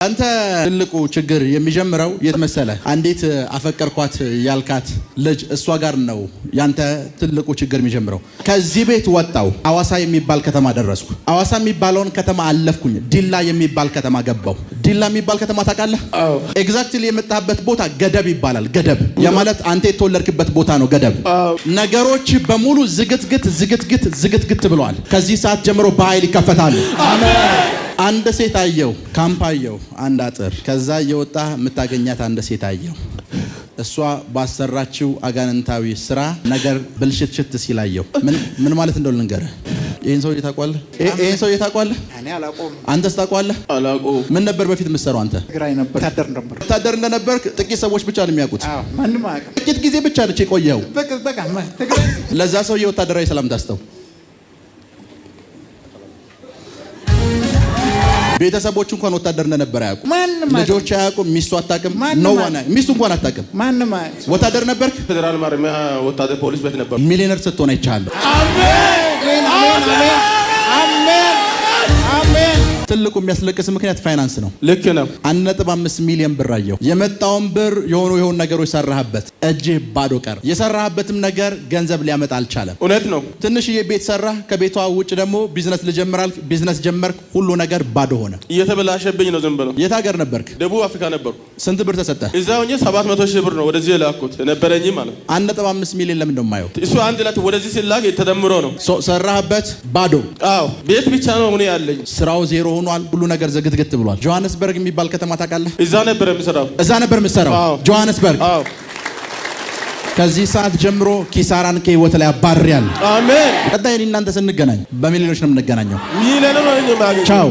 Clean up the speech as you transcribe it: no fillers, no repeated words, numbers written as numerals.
አንተ ትልቁ ችግር የሚጀምረው የት መሰለ? አንዲት አፈቀርኳት ያልካት ልጅ እሷ ጋር ነው ያንተ ትልቁ ችግር የሚጀምረው። ከዚህ ቤት ወጣው አዋሳ የሚባል ከተማ ደረስኩ። አዋሳ የሚባለውን ከተማ አለፍኩኝ። ዲላ የሚባል ከተማ ገባው። ዲላ የሚባል ከተማ ታውቃለህ? አዎ። ኤግዛክትሊ የመጣበት ቦታ ገደብ ይባላል። ገደብ የማለት አንተ የተወለድክበት ቦታ ነው። ገደብ ነገሮች በሙሉ ዝግትግት ብለዋል። ከዚህ ሰዓት ጀምሮ በኃይል ይከፈታሉ። አሜን። አንድ ሴት አየው፣ ካምፕ አየው፣ አንድ አጥር። ከዛ እየወጣ የምታገኛት አንድ ሴት አየው። እሷ ባሰራችው አጋንንታዊ ስራ ነገር ብልሽት ሲላየው ምን ማለት እንደው ልንገርህ። ይሄን ሰው ታውቀዋለህ? ይሄን ሰው ታውቀዋለህ? እኔ አላውቀውም። አንተስ ታውቀዋለህ? አላውቀውም። ምን ነበር በፊት የምትሰራው አንተ? ትግራይ ነበር። ወታደር እንደነበርክ ጥቂት ሰዎች ብቻ ነው የሚያውቁት። አዎ፣ ማንም አያውቅም። ጥቂት ጊዜ ብቻ ነች የቆየው። በቃ ትግራይ። ለዛ ሰው የወታደራዊ ሰላም ታስተው ቤተሰቦቹ እንኳን ወታደር እንደነበር አያውቁ። ልጆች አያውቁም። ሚስቱ አታውቅም። ሚስቱ እንኳን አታውቅም። ማንም ወታደር ነበርክ? ፌደራል ማረሚያ ወታደር ፖሊስ ቤት ነበር። ሚሊዮነር ስትሆን አይቻለሁ። አሜን አሜን። ትልቁ የሚያስለቅስ ምክንያት ፋይናንስ ነው። ልክ ነው። 1.5 ሚሊዮን ብር አየው። የመጣውን ብር የሆኑ ነገሮች ሰራህበት፣ እጅህ ባዶ ቀር። የሰራህበትም ነገር ገንዘብ ሊያመጣ አልቻለም። እውነት ነው። ትንሽዬ ቤት ሰራህ። ከቤቷ ውጭ ደግሞ ቢዝነስ ልጀምራል። ቢዝነስ ጀመርክ። ሁሉ ነገር ባዶ ሆነ። እየተበላሸብኝ ነው። ዝም ብለው። የት ሀገር ነበርክ? ደቡብ አፍሪካ ነበርኩ። ስንት ብር ተሰጠ? እዛው 700,000 ብር ነው ወደዚህ የላኩት ነበረኝ ማለት ነው። 1.5 ሚሊዮን ለምን ነው የማየው? እሱ አንድ ላት ወደዚህ ሲላክ ተደምሮ ነው። ሰራህበት፣ ባዶ። አዎ፣ ቤት ብቻ ነው ሆነ ያለኝ። ስራው ዜሮ ሆኗል። ሁሉ ነገር ዝግትግት ብሏል። ጆሃንስበርግ የሚባል ከተማ ታውቃለህ? እዛ ነበር የምሰራው። እዛ ነበር የምሰራው ጆሃንስበርግ። አዎ። ከዚህ ሰዓት ጀምሮ ኪሳራን ከህይወት ላይ አባርያለሁ። አሜን። ቀጣይ እናንተ ስንገናኝ በሚሊዮኖች ነው የምንገናኘው። ሚሊዮን ነው። ቻው።